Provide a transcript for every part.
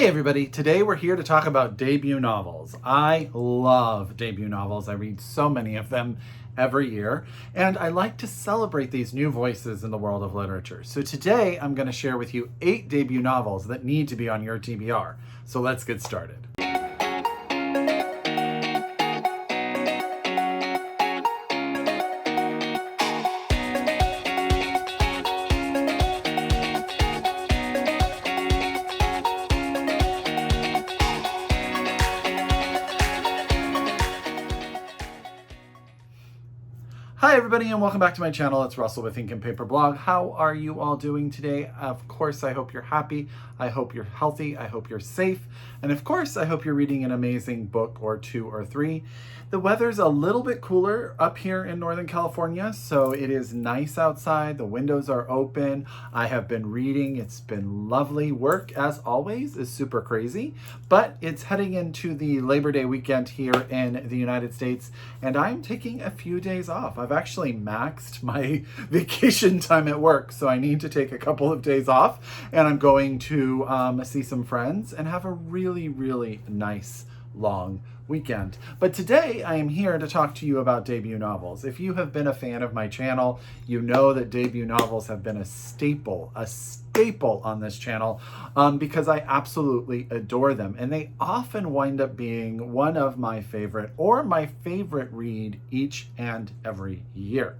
Hey everybody, today we're here to talk about debut novels. I love debut novels. I read so many of them every year, and I like to celebrate these new voices in the world of literature. So today I'm going to share with you 8 debut novels that need to be on your TBR. So let's get started. Hi everybody and welcome back to my channel. It's Russell with Ink and Paper Blog. How are you all doing today? Of course, I hope you're happy. I hope you're healthy. I hope you're safe. And of course, I hope you're reading an amazing book or 2 or 3. The weather's a little bit cooler up here in Northern California, so it is nice outside. The windows are open. I have been reading. It's been lovely. Work, as always, is super crazy, but it's heading into the Labor Day weekend here in the United States, and I'm taking a few days off. I've actually maxed my vacation time at work, so I need to take a couple of days off, and I'm going to see some friends and have a really, really nice long weekend. But today I am here to talk to you about debut novels. If you have been a fan of my channel, you know that debut novels have been a staple on this channel because I absolutely adore them. And they often wind up being one of my favorite or my favorite read each and every year.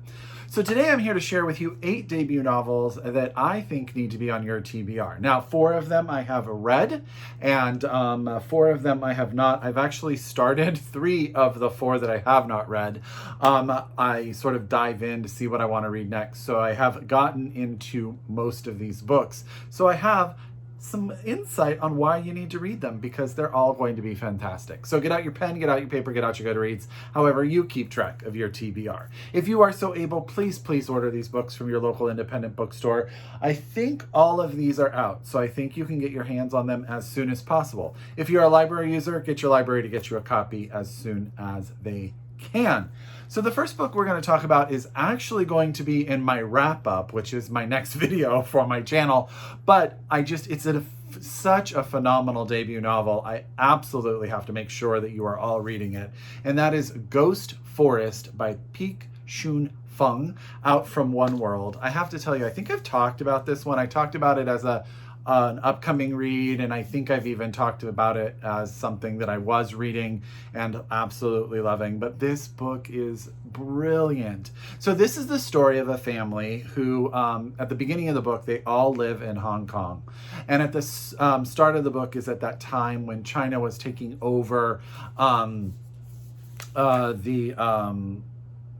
So today I'm here to share with you 8 debut novels that I think need to be on your TBR. Now, 4 of them I have read, and 4 of them I have not. I've actually started 3 of the 4 that I have not read. I sort of dive in to see what I want to read next. So I have gotten into most of these books. So I have some insight on why you need to read them because they're all going to be fantastic. So get out your pen, get out your paper, get out your Goodreads, however you keep track of your TBR. If you are so able, please order these books from your local independent bookstore. I think all of these are out, so I think you can get your hands on them as soon as possible. If you're a library user, get your library to get you a copy as soon as they can. So the first book we're going to talk about is actually going to be in my wrap-up, which is my next video for my channel, but it's such a phenomenal debut novel. I absolutely have to make sure that you are all reading it, and that is Ghost Forest by Pik-Shuen Fung, out from One World. I have to tell you, I think I've talked about this one. I talked about it as an upcoming read, and I think I've even talked about it as something that I was reading and absolutely loving, but this book is brilliant. So this is the story of a family who, at the beginning of the book, they all live in Hong Kong. And at the start of the book is at that time when China was taking over the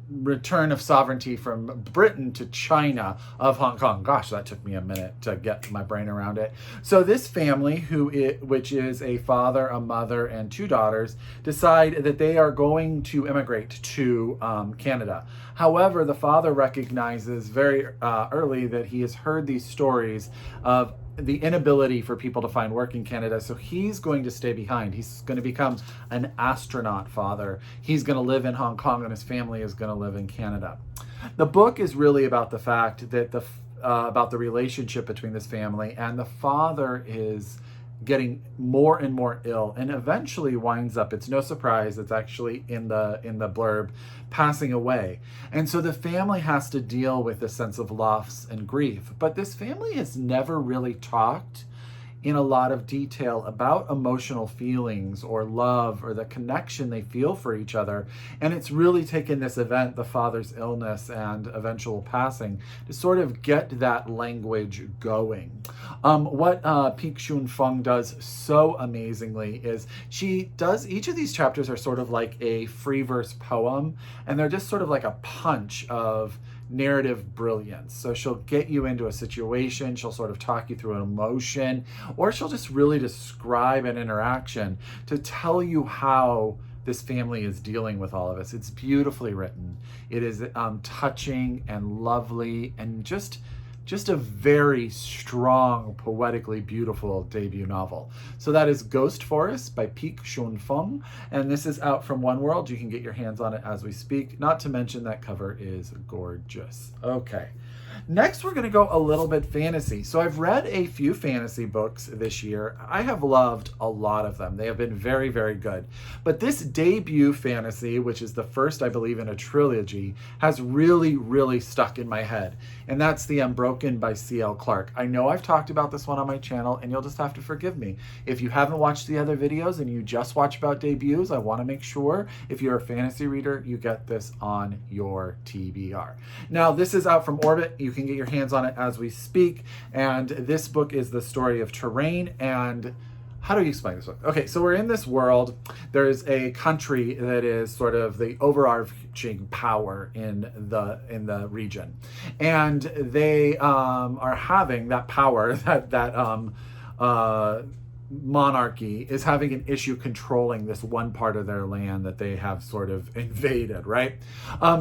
return of sovereignty from Britain to China of Hong Kong. Gosh, that took me a minute to get my brain around it. So this family, which is a father, a mother, and 2 daughters, decide that they are going to immigrate to Canada. However, the father recognizes very early that he has heard these stories of the inability for people to find work in Canada, so he's going to stay behind. He's going to become an astronaut father. He's going to live in Hong Kong, and his family is going to live in Canada. The book is really about the fact that about the relationship between this family, and the father is getting more and more ill and eventually winds up, it's no surprise, it's actually in the blurb, passing away. And so the family has to deal with a sense of loss and grief. But this family has never really talked in a lot of detail about emotional feelings or love or the connection they feel for each other. And it's really taken this event, the father's illness and eventual passing, to sort of get that language going. What Pik-Shuen Fung does so amazingly is each of these chapters are sort of like a free verse poem, and they're just sort of like a punch of narrative brilliance. So she'll get you into a situation, she'll sort of talk you through an emotion, or she'll just really describe an interaction to tell you how this family is dealing with all of this. It's beautifully written. It is touching and lovely and just a very strong, poetically beautiful debut novel. So that is Ghost Forest by Pik-Shuen Fung, and this is out from One World. You can get your hands on it as we speak, not to mention that cover is gorgeous. Okay, Next, we're going to go a little bit fantasy. So I've read a few fantasy books this year. I have loved a lot of them. They have been very, very good. But this debut fantasy, which is the first, I believe, in a trilogy, has really, really stuck in my head. And that's The Unbroken by C.L. Clarke. I know I've talked about this one on my channel, and you'll just have to forgive me. If you haven't watched the other videos and you just watch about debuts, I want to make sure, if you're a fantasy reader, you get this on your TBR. Now, this is out from Orbit. You can get your hands on it as we speak. And this book is the story of Terrain. And how do you explain this book? Okay, so we're in this world. There's a country that is sort of the overarching power in the region, and they are having that power, that monarchy is having an issue controlling this one part of their land that they have sort of invaded, right?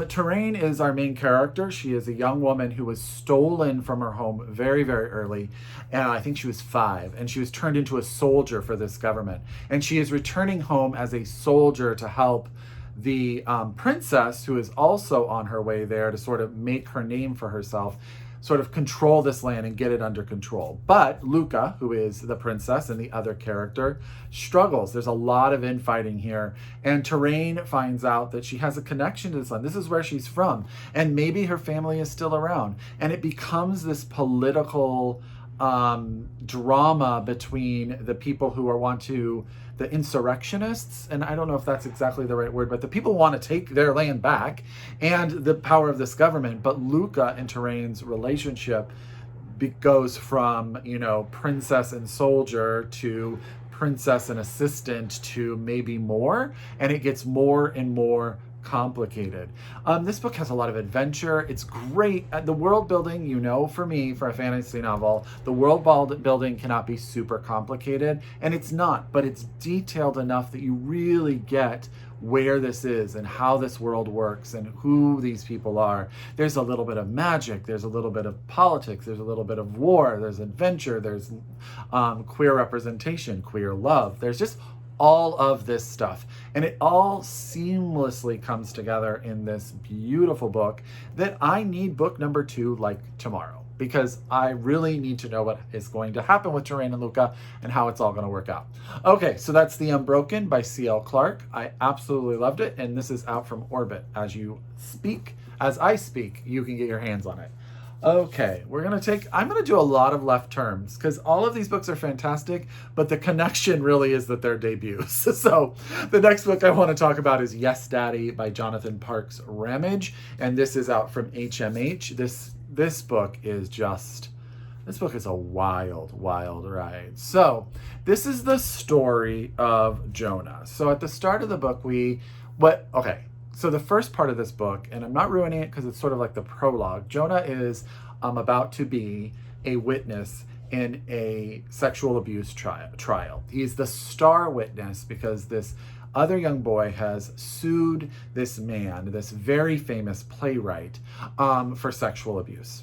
Terrain is our main character. She is a young woman who was stolen from her home very, very early. And I think she was 5, and she was turned into a soldier for this government. And she is returning home as a soldier to help the princess, who is also on her way there to sort of make her name for herself, sort of control this land and get it under control. But Luca, who is the princess and the other character, struggles. There's a lot of infighting here. And Terrain finds out that she has a connection to this land. This is where she's from. And maybe her family is still around. And it becomes this political drama between the people who the insurrectionists, and I don't know if that's exactly the right word, but the people want to take their land back, and the power of this government. But Luca and Terrain's relationship goes from, princess and soldier to princess and assistant to maybe more, and it gets more and more complicated. This book has a lot of adventure. It's great. The world building, for me, for a fantasy novel, the world building cannot be super complicated, and it's not, but it's detailed enough that you really get where this is and how this world works and who these people are. There's a little bit of magic, there's a little bit of politics, there's a little bit of war, there's adventure, there's queer representation, queer love. There's just all of this stuff, and it all seamlessly comes together in this beautiful book that I need book number 2 like tomorrow, because I really need to know what is going to happen with Terrain and Luca and how it's all going to work out. Okay, so that's The Unbroken by C.L. Clarke. I absolutely loved it, and this is out from Orbit. As I speak, you can get your hands on it. Okay, I'm going to do a lot of left turns because all of these books are fantastic, but the connection really is that they're debuts. So the next book I want to talk about is Yes, Daddy by Jonathan Parks-Ramage, and this is out from HMH. This book is a wild, wild ride. So this is the story of Jonah. So at the start of the book, so the first part of this book, and I'm not ruining it because it's sort of like the prologue, Jonah is about to be a witness in a sexual abuse trial. He's the star witness because this other young boy has sued this man, this very famous playwright, for sexual abuse.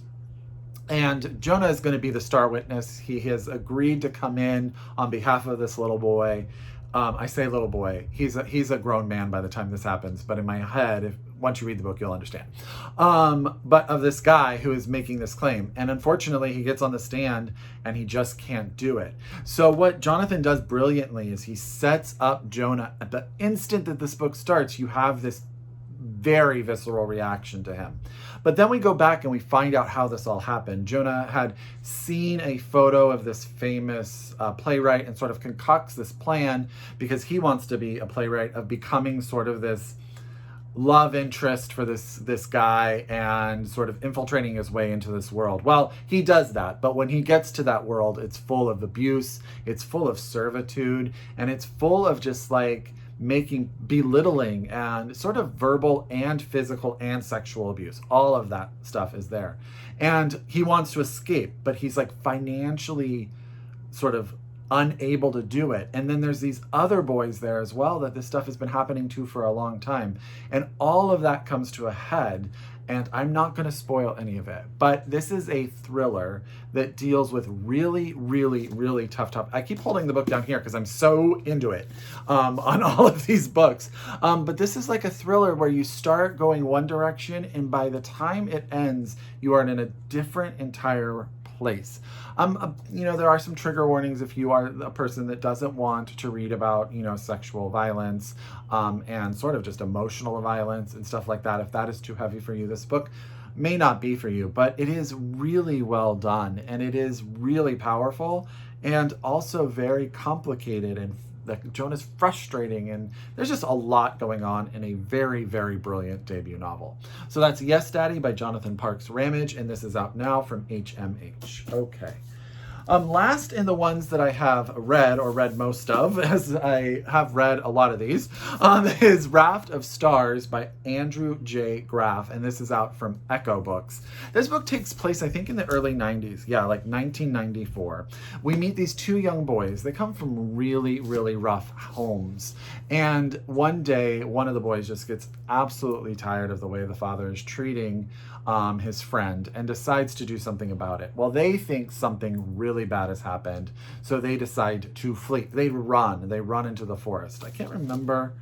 And Jonah is going to be the star witness. He has agreed to come in on behalf of this little boy. I say little boy. He's a grown man by the time this happens. But in my head, once you read the book, you'll understand. But of this guy who is making this claim. And unfortunately, he gets on the stand and he just can't do it. So what Jonathan does brilliantly is he sets up Jonah. At the instant that this book starts, you have this very visceral reaction to him. But then we go back and we find out how this all happened. Jonah had seen a photo of this famous playwright and sort of concocts this plan because he wants to be a playwright of becoming sort of this love interest for this guy and sort of infiltrating his way into this world. Well, he does that, but when he gets to that world, it's full of abuse, it's full of servitude, and it's full of just like belittling and sort of verbal and physical and sexual abuse. All of that stuff is there. And he wants to escape, but he's like financially sort of unable to do it. And then there's these other boys there as well that this stuff has been happening to for a long time. And all of that comes to a head. And I'm not going to spoil any of it, but this is a thriller that deals with really, really, really tough topics. I keep holding the book down here because I'm so into it on all of these books. But this is like a thriller where you start going one direction, and by the time it ends, you are in a different entire place. You know, there are some trigger warnings if you are a person that doesn't want to read about, you know, sexual violence and sort of just emotional violence and stuff like that. If that is too heavy for you, this book may not be for you, but it is really well done, and it is really powerful and also very complicated, and Joan is frustrating, and there's just a lot going on in a very, very brilliant debut novel. So that's Yes, Daddy by Jonathan Parks-Ramage, and this is out now from HMH. Okay. Last in the ones that I have read, or read most of, as I have read a lot of these, is Raft of Stars by Andrew J. Graff, and this is out from Ecco Books. This book takes place, I think, in the early 90s. Yeah, like 1994. We meet these two young boys. They come from really, really rough homes. And one day, one of the boys just gets absolutely tired of the way the father is treating his friend and decides to do something about it. Well, they think something really bad has happened, so they decide to flee. They run into the forest. I can't remember.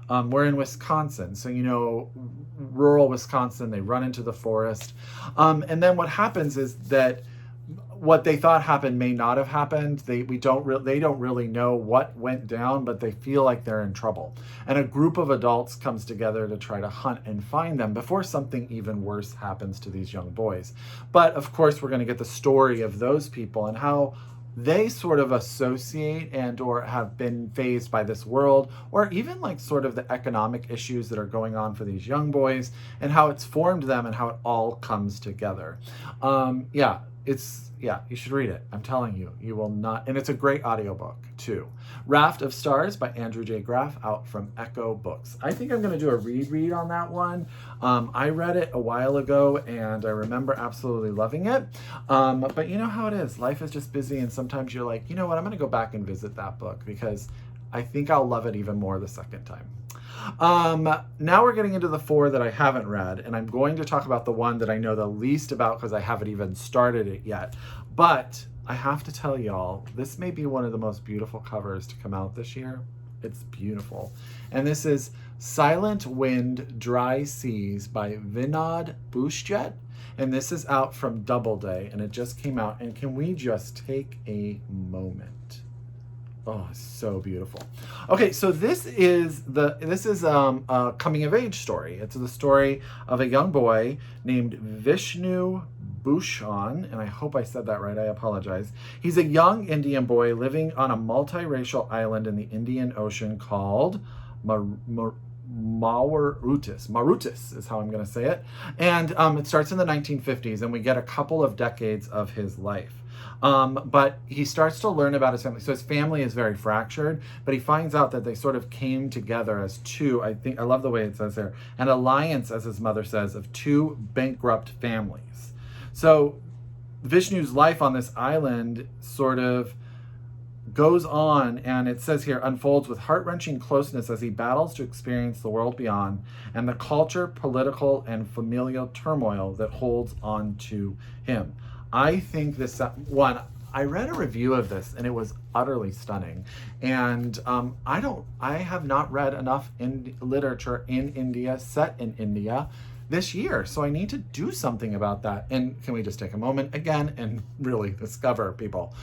We're in Wisconsin, so you know, rural Wisconsin. They run into the forest, and then what happens is that what they thought happened may not have happened. They don't really know what went down, but they feel like they're in trouble. And a group of adults comes together to try to hunt and find them before something even worse happens to these young boys. But of course, we're going to get the story of those people and how they sort of associate and or have been fazed by this world, or even like sort of the economic issues that are going on for these young boys and how it's formed them and how it all comes together. Yeah, you should read it. I'm telling you, you will not. And it's a great audiobook too. Raft of Stars by Andrew J. Graff, out from Ecco Books. I think I'm going to do a reread on that one. I read it a while ago and I remember absolutely loving it. But you know how it is. Life is just busy, and sometimes you're like, you know what, I'm going to go back and visit that book because I think I'll love it even more the second time. Now we're getting into the four that I haven't read, and I'm going to talk about the one that I know the least about because I haven't even started it yet. But I have to tell y'all, this may be one of the most beautiful covers to come out this year. It's beautiful. And this is Silent Wind, Dry Seas by Vinod Busjeet. And this is out from Doubleday, and it just came out. And can we just take a moment? Oh, so beautiful. Okay, so this is a coming of age story. It's the story of a young boy named Vishnu Bhushan, and I hope I said that right. I apologize. He's a young Indian boy living on a multiracial island in the Indian Ocean called Mauritius. Mauritius is how I'm going to say it. And it starts in the 1950s, and we get a couple of decades of his life. But he starts to learn about his family. So his family is very fractured, but he finds out that they sort of came together as two, I love the way it says there, an alliance, as his mother says, of two bankrupt families. So Vishnu's life on this island sort of goes on, and it says here, unfolds with heart-wrenching closeness as he battles to experience the world beyond and the culture, political, and familial turmoil that holds on to him. I think this one, I read a review of this and it was utterly stunning. And I have not read enough literature in India, set in India this year. So I need to do something about that. And can we just take a moment again and really discover, people?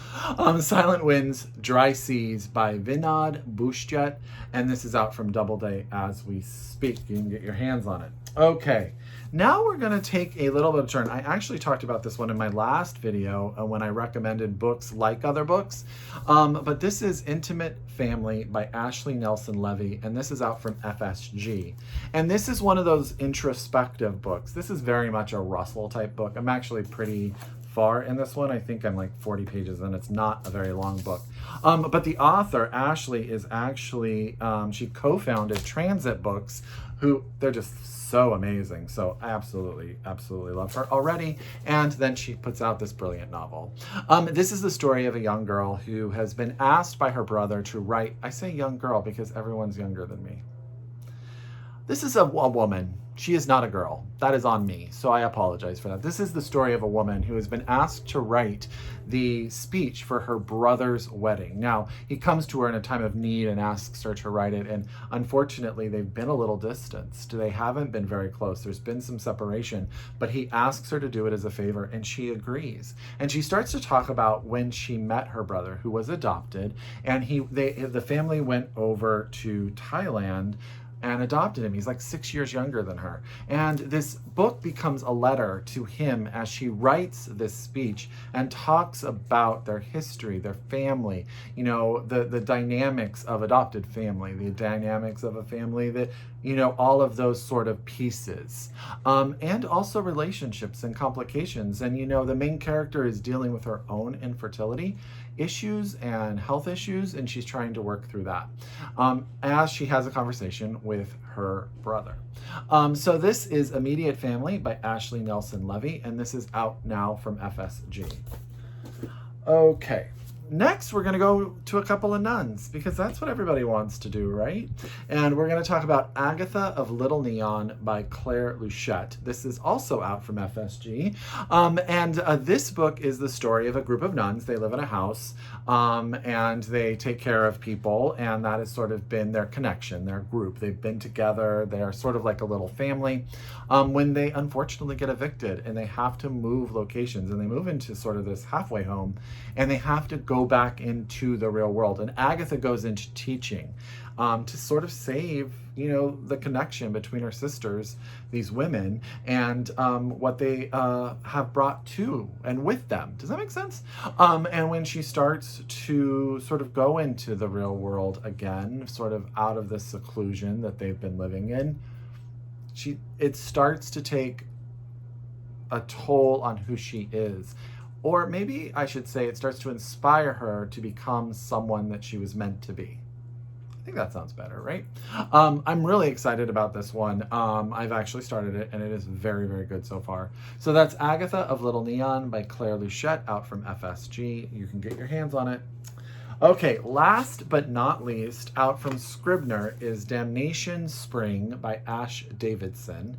Silent Winds, Dry Seas by Vinod Busjeet. And this is out from Doubleday as we speak. You can get your hands on it. Okay. Now we're going to take a little bit of turn. I actually talked about this one in my last video when I recommended books like other books. But this is Intimate Family by Ashley Nelson Levy, and this is out from FSG. And this is one of those introspective books. This is very much a Russell type book. I'm actually pretty far in this one. I think I'm like 40 pages and it's not a very long book. But the author, Ashley, is actually, she co-founded Transit Books, who they're just so amazing. So I absolutely love her already. And then she puts out this brilliant novel. This is the story of a young girl who has been asked by her brother to write, I say young girl because everyone's younger than me. This is a woman. She is not a girl. That is on me, so I apologize for that. This is the story of a woman who has been asked to write the speech for her brother's wedding. Now, he comes to her in a time of need and asks her to write it, and unfortunately, they've been a little distanced. They haven't been very close. There's been some separation, but he asks her to do it as a favor, and she agrees. And she starts to talk about when she met her brother, who was adopted, and the family went over to Thailand and adopted him. He's like 6 years younger than her. And this book becomes a letter to him as she writes this speech and talks about their history, their family, you know, the dynamics of adopted family, the dynamics of a family that, you know, all of those sort of pieces. And also relationships and complications. And, you know, the main character is dealing with her own infertility issues and health issues, and she's trying to work through that as she has a conversation with her brother. So this is Immediate Family by Ashley Nelson Levy, and this is out now from FSG. Okay. Next, we're going to go to a couple of nuns, because that's what everybody wants to do, right? And we're going to talk about Agatha of Little Neon by Claire Luchette. This is also out from FSG. This book is the story of a group of nuns. They live in a house, and they take care of people, and that has sort of been their connection, their group. They've been together. They are sort of like a little family. When they unfortunately get evicted and they have to move locations, and they move into sort of this halfway home, and they have to go back into the real world. And Agatha goes into teaching to sort of save, you know, the connection between her sisters, these women, and what they have brought to and with them. Does that make sense? And when she starts to sort of go into the real world again, sort of out of the seclusion that they've been living in, it starts to take a toll on who she is. Or maybe I should say it starts to inspire her to become someone that she was meant to be. I think that sounds better, right? I'm really excited about this one. I've actually started it, and it is very, very good so far. So that's Agatha of Little Neon by Claire Luchette, out from FSG. You can get your hands on it. Okay, last but not least, out from Scribner is Damnation Spring by Ash Davidson.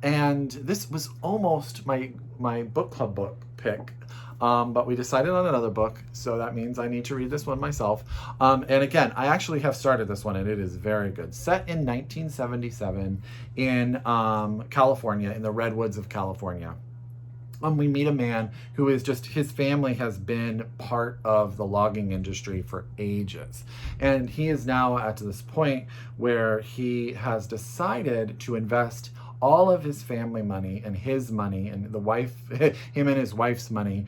And this was almost my book club book pick, but we decided on another book, so that means I need to read this one myself. And again, I actually have started this one, and it is very good. Set in 1977 in California, in the redwoods of California. We meet a man who is just, his family has been part of the logging industry for ages. And he is now at this point where he has decided to invest all of his family money and his money and the wife, him and his wife's money,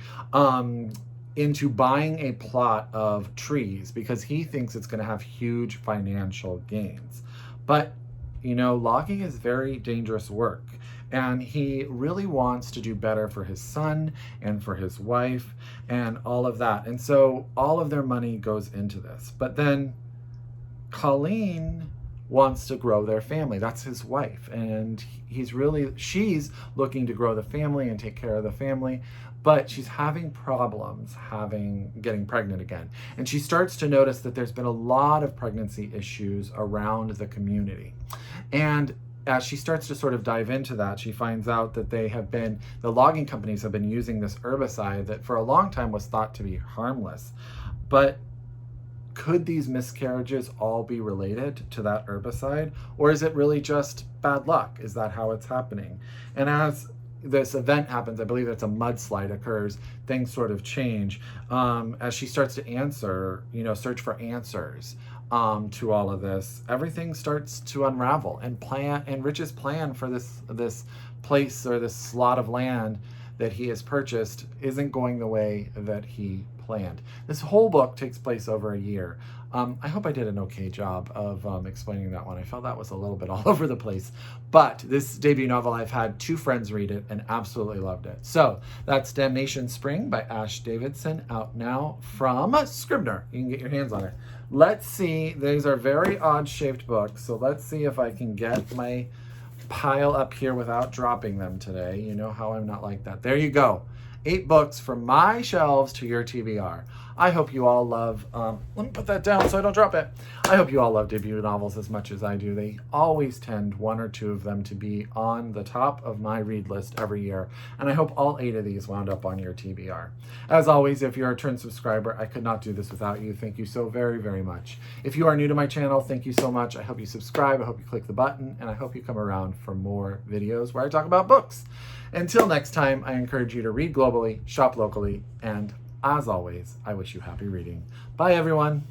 into buying a plot of trees because he thinks it's going to have huge financial gains. But, you know, logging is very dangerous work. And he really wants to do better for his son and for his wife and all of that. And so all of their money goes into this. But then Colleen wants to grow their family. That's his wife. And she's looking to grow the family and take care of the family, but she's having problems getting pregnant again. And she starts to notice that there's been a lot of pregnancy issues around the community. And as she starts to sort of dive into that, she finds out that the logging companies have been using this herbicide that for a long time was thought to be harmless. But could these miscarriages all be related to that herbicide? Or is it really just bad luck? Is that how it's happening? And as this event happens, I believe it's a mudslide occurs, things sort of change as she starts to search for answers to all of this. Everything starts to unravel, and Rich's plan for this place or this slot of land that he has purchased isn't going the way that he planned. This whole book takes place over a year. I hope I did an okay job of explaining that one. I felt that was a little bit all over the place. But this debut novel, I've had 2 friends read it and absolutely loved it. So that's Damnation Spring by Ash Davidson, out now from Scribner. You can get your hands on it. Let's see. These are very odd-shaped books, so let's see if I can get my pile up here without dropping them today. You know how I'm not like that. There you go. 8 books from my shelves to your TBR. I hope you all love, let me put that down so I don't drop it. I hope you all love debut novels as much as I do. They always tend, 1 or 2 of them, to be on the top of my read list every year. And I hope all 8 of these wound up on your TBR. As always, if you're a return subscriber, I could not do this without you. Thank you so very, very much. If you are new to my channel, thank you so much. I hope you subscribe, I hope you click the button, and I hope you come around for more videos where I talk about books. Until next time, I encourage you to read globally, shop locally, and as always, I wish you happy reading. Bye, everyone.